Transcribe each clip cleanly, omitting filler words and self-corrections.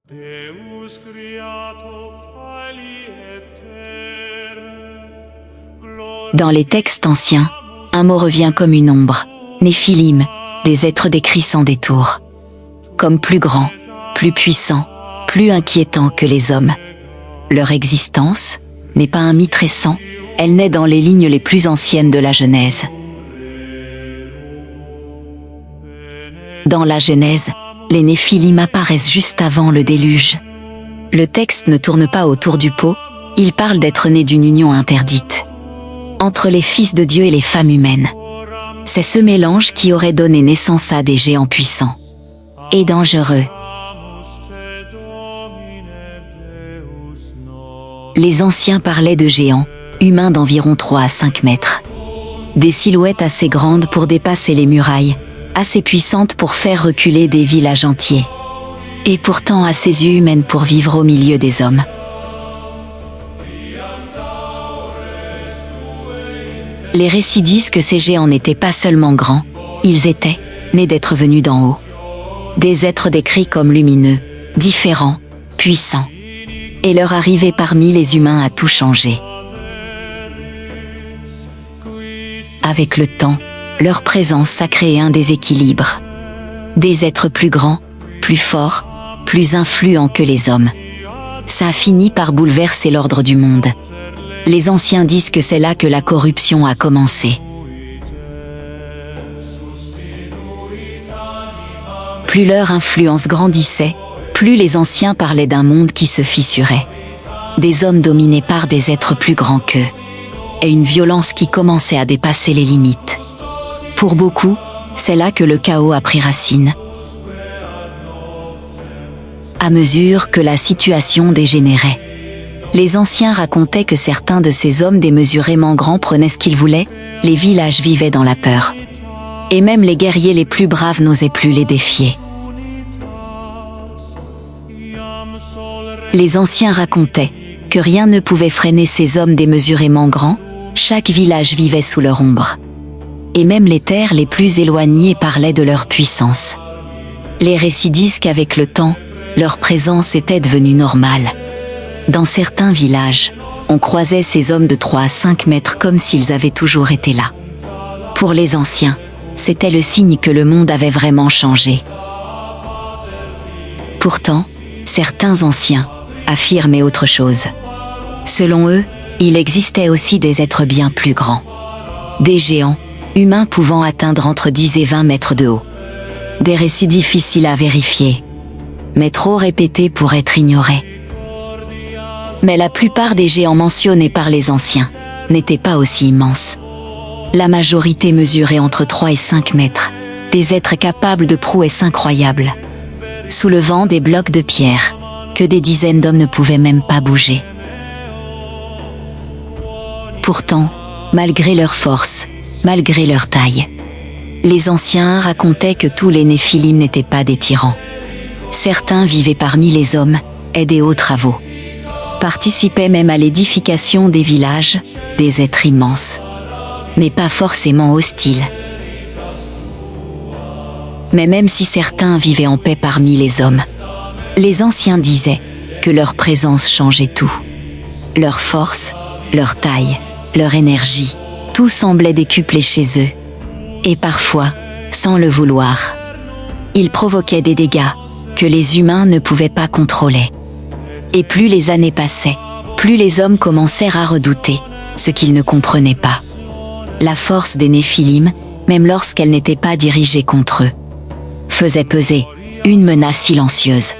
Deus creator caeli et terre, Dans les textes anciens, un mot revient comme une ombre, Néphilim, des êtres décrits sans détour, comme plus grands, plus puissants, plus inquiétants que les hommes. Leur existence n'est pas un mythe récent, elle naît dans les lignes les plus anciennes de la Genèse. Dans la Genèse, les Néphilim apparaissent juste avant le déluge. Le texte ne tourne pas autour du pot, il parle d'être né d'une union interdite entre les fils de Dieu et les femmes humaines. C'est ce mélange qui aurait donné naissance à des géants puissants et dangereux. Les anciens parlaient de géants, humains d'environ 3 à 5 mètres. Des silhouettes assez grandes pour dépasser les murailles, assez puissantes pour faire reculer des villages entiers, et pourtant assez humaines pour vivre au milieu des hommes. Les récits disent que ces géants n'étaient pas seulement grands, ils étaient nés d'être venus d'en haut. Des êtres décrits comme lumineux, différents, puissants. Et leur arrivée parmi les humains a tout changé. Avec le temps, leur présence a créé un déséquilibre. Des êtres plus grands, plus forts, plus influents que les hommes. Ça a fini par bouleverser l'ordre du monde. Les anciens disent que c'est là que la corruption a commencé. Plus leur influence grandissait, plus les anciens parlaient d'un monde qui se fissurait. Des hommes dominés par des êtres plus grands qu'eux. Et une violence qui commençait à dépasser les limites. Pour beaucoup, c'est là que le chaos a pris racine. À mesure que la situation dégénérait, les anciens racontaient que certains de ces hommes démesurément grands prenaient ce qu'ils voulaient, les villages vivaient dans la peur. Et même les guerriers les plus braves n'osaient plus les défier. Les anciens racontaient que rien ne pouvait freiner ces hommes démesurément grands, chaque village vivait sous leur ombre. Et même les terres les plus éloignées parlaient de leur puissance. Les récits disent qu'avec le temps, leur présence était devenue normale. Dans certains villages, on croisait ces hommes de 3 à 5 mètres comme s'ils avaient toujours été là. Pour les anciens, c'était le signe que le monde avait vraiment changé. Pourtant, certains anciens affirmaient autre chose. Selon eux, il existait aussi des êtres bien plus grands. Des géants, humains pouvant atteindre entre 10 et 20 mètres de haut. Des récits difficiles à vérifier, mais trop répétés pour être ignorés. Mais la plupart des géants mentionnés par les anciens n'étaient pas aussi immenses. La majorité mesurait entre 3 et 5 mètres, des êtres capables de prouesses incroyables, soulevant des blocs de pierre que des dizaines d'hommes ne pouvaient même pas bouger. Pourtant, malgré leur force, malgré leur taille, les anciens racontaient que tous les Néphilim n'étaient pas des tyrans. Certains vivaient parmi les hommes, aidaient aux travaux, participaient même à l'édification des villages, des êtres immenses, mais pas forcément hostiles. Mais même si certains vivaient en paix parmi les hommes, les anciens disaient que leur présence changeait tout. Leur force, leur taille, leur énergie, tout semblait décuplé chez eux. Et parfois, sans le vouloir, ils provoquaient des dégâts que les humains ne pouvaient pas contrôler. Et plus les années passaient, plus les hommes commencèrent à redouter ce qu'ils ne comprenaient pas. La force des Néphilim, même lorsqu'elle n'était pas dirigée contre eux, faisait peser une menace silencieuse.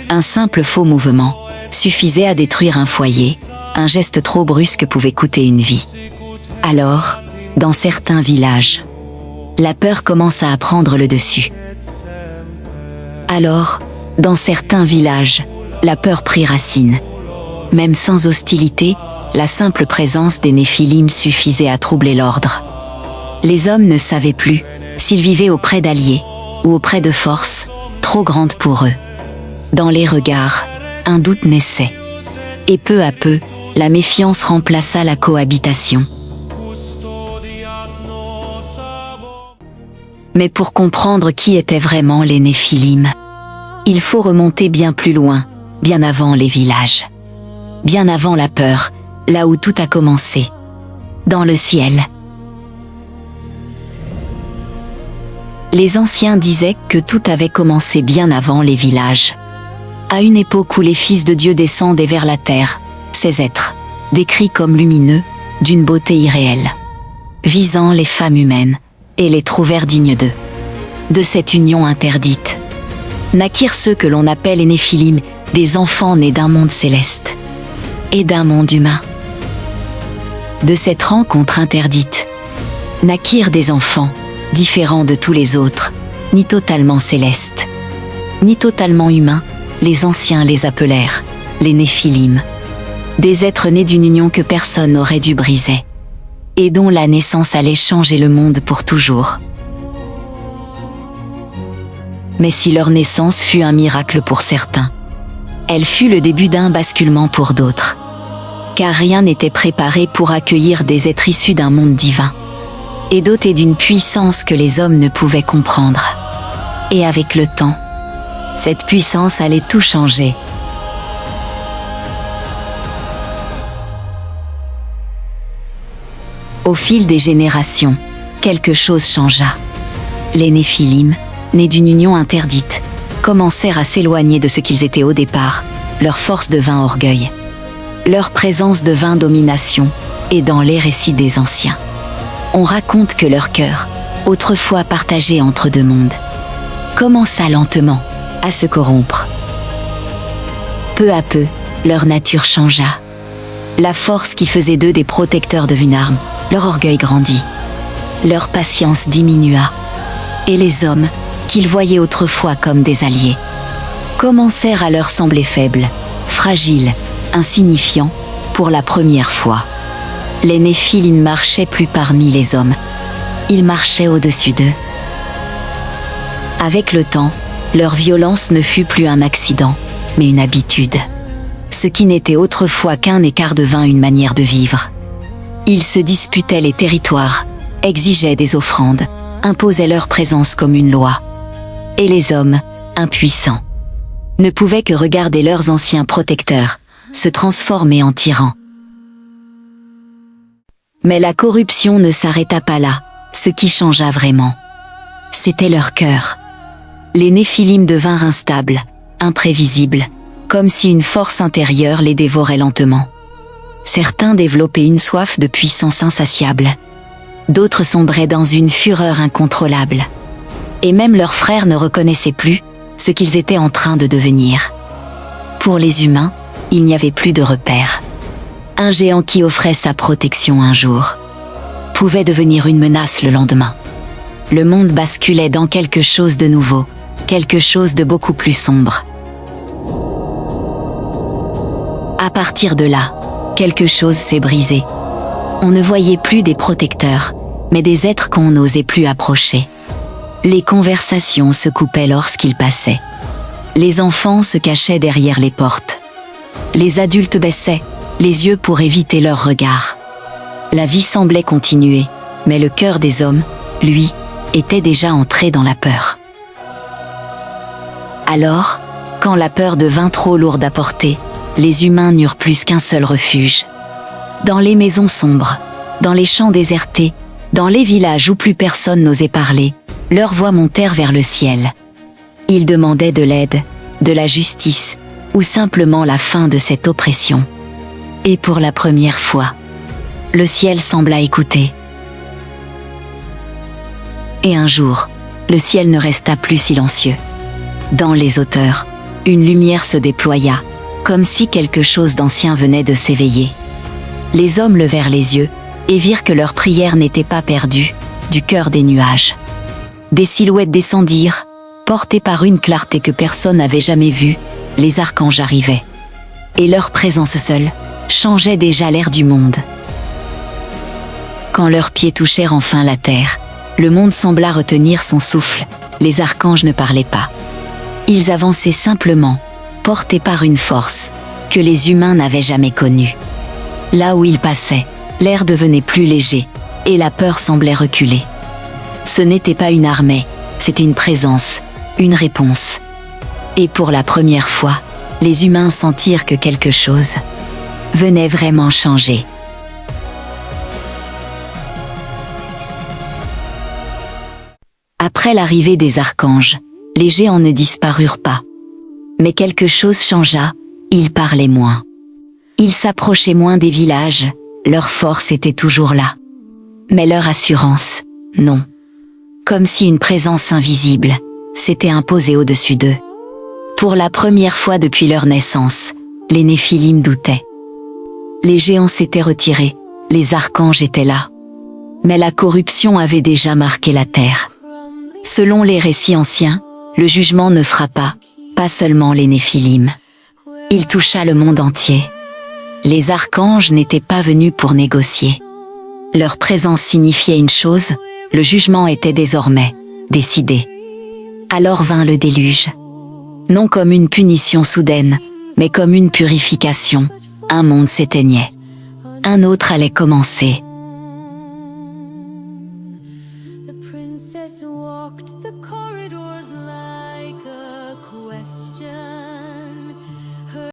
Un simple faux mouvement suffisait à détruire un foyer, un geste trop brusque pouvait coûter une vie. Alors, dans certains villages, la peur commença à prendre le dessus. Alors, dans certains villages, la peur prit racine. Même sans hostilité, la simple présence des Néphilim suffisait à troubler l'ordre. Les hommes ne savaient plus s'ils vivaient auprès d'alliés ou auprès de forces trop grandes pour eux. Dans les regards, un doute naissait. Et peu à peu, la méfiance remplaça la cohabitation. Mais pour comprendre qui étaient vraiment les Néphilim, il faut remonter bien plus loin, bien avant les villages. Bien avant la peur, là où tout a commencé. Dans le ciel. Les anciens disaient que tout avait commencé bien avant les villages. À une époque où les fils de Dieu descendaient vers la terre, ces êtres, décrits comme lumineux, d'une beauté irréelle, visant les femmes humaines, et les trouvèrent dignes d'eux. De cette union interdite, naquirent ceux que l'on appelle les Néphilim, des enfants nés d'un monde céleste et d'un monde humain. De cette rencontre interdite, naquirent des enfants, différents de tous les autres, ni totalement célestes, ni totalement humains, les anciens les appelèrent les Néphilim, des êtres nés d'une union que personne n'aurait dû briser, et dont la naissance allait changer le monde pour toujours. Mais si leur naissance fut un miracle pour certains, elle fut le début d'un basculement pour d'autres, car rien n'était préparé pour accueillir des êtres issus d'un monde divin, et dotés d'une puissance que les hommes ne pouvaient comprendre. Et avec le temps, cette puissance allait tout changer. Au fil des générations, quelque chose changea. Les Néphilim, nés d'une union interdite, commencèrent à s'éloigner de ce qu'ils étaient au départ. Leur force devint orgueil. Leur présence devint domination, et dans les récits des anciens, on raconte que leur cœur, autrefois partagé entre deux mondes, commença lentement à se corrompre. Peu à peu, leur nature changea. La force qui faisait d'eux des protecteurs devint une arme, leur orgueil grandit, leur patience diminua, et les hommes, qu'ils voyaient autrefois comme des alliés, commencèrent à leur sembler faibles, fragiles, insignifiants, pour la première fois. Les Néphilim ne marchaient plus parmi les hommes, ils marchaient au-dessus d'eux. Avec le temps, leur violence ne fut plus un accident, mais une habitude. Ce qui n'était autrefois qu'un écart devint une manière de vivre. Ils se disputaient les territoires, exigeaient des offrandes, imposaient leur présence comme une loi. Et les hommes, impuissants, ne pouvaient que regarder leurs anciens protecteurs se transformer en tyrans. Mais la corruption ne s'arrêta pas là, ce qui changea vraiment, c'était leur cœur. Les Néphilim devinrent instables, imprévisibles, comme si une force intérieure les dévorait lentement. Certains développaient une soif de puissance insatiable. D'autres sombraient dans une fureur incontrôlable. Et même leurs frères ne reconnaissaient plus ce qu'ils étaient en train de devenir. Pour les humains, il n'y avait plus de repères. Un géant qui offrait sa protection un jour pouvait devenir une menace le lendemain. Le monde basculait dans quelque chose de nouveau, quelque chose de beaucoup plus sombre. À partir de là, quelque chose s'est brisé. On ne voyait plus des protecteurs, mais des êtres qu'on n'osait plus approcher. Les conversations se coupaient lorsqu'ils passaient. Les enfants se cachaient derrière les portes. Les adultes baissaient les yeux pour éviter leur regard. La vie semblait continuer, mais le cœur des hommes, lui, était déjà entré dans la peur. Alors, quand la peur devint trop lourde à porter, les humains n'eurent plus qu'un seul refuge. Dans les maisons sombres, dans les champs désertés, dans les villages où plus personne n'osait parler, leurs voix montèrent vers le ciel. Ils demandaient de l'aide, de la justice, ou simplement la fin de cette oppression. Et pour la première fois, le ciel sembla écouter. Et un jour, le ciel ne resta plus silencieux. Dans les hauteurs, une lumière se déploya, comme si quelque chose d'ancien venait de s'éveiller. Les hommes levèrent les yeux et virent que leur prière n'était pas perdue, du cœur des nuages. Des silhouettes descendirent, portées par une clarté que personne n'avait jamais vue, les archanges arrivaient. Et leur présence seule changeait déjà l'air du monde. Quand leurs pieds touchèrent enfin la terre, le monde sembla retenir son souffle, les archanges ne parlaient pas. Ils avançaient simplement, portés par une force que les humains n'avaient jamais connue. Là où ils passaient, l'air devenait plus léger, et la peur semblait reculer. Ce n'était pas une armée, c'était une présence, une réponse. Et pour la première fois, les humains sentirent que quelque chose venait vraiment changer. Après l'arrivée des archanges, les géants ne disparurent pas. Mais quelque chose changea, ils parlaient moins. Ils s'approchaient moins des villages, leur force était toujours là. Mais leur assurance, non. Comme si une présence invisible s'était imposée au-dessus d'eux. Pour la première fois depuis leur naissance, les Néphilim doutaient. Les géants s'étaient retirés, les archanges étaient là. Mais la corruption avait déjà marqué la terre. Selon les récits anciens, le jugement ne frappa pas seulement les Néphilim. Il toucha le monde entier. Les archanges n'étaient pas venus pour négocier. Leur présence signifiait une chose, le jugement était désormais décidé. Alors vint le déluge. Non comme une punition soudaine, mais comme une purification. Un monde s'éteignait. Un autre allait commencer. The princess walked the corridors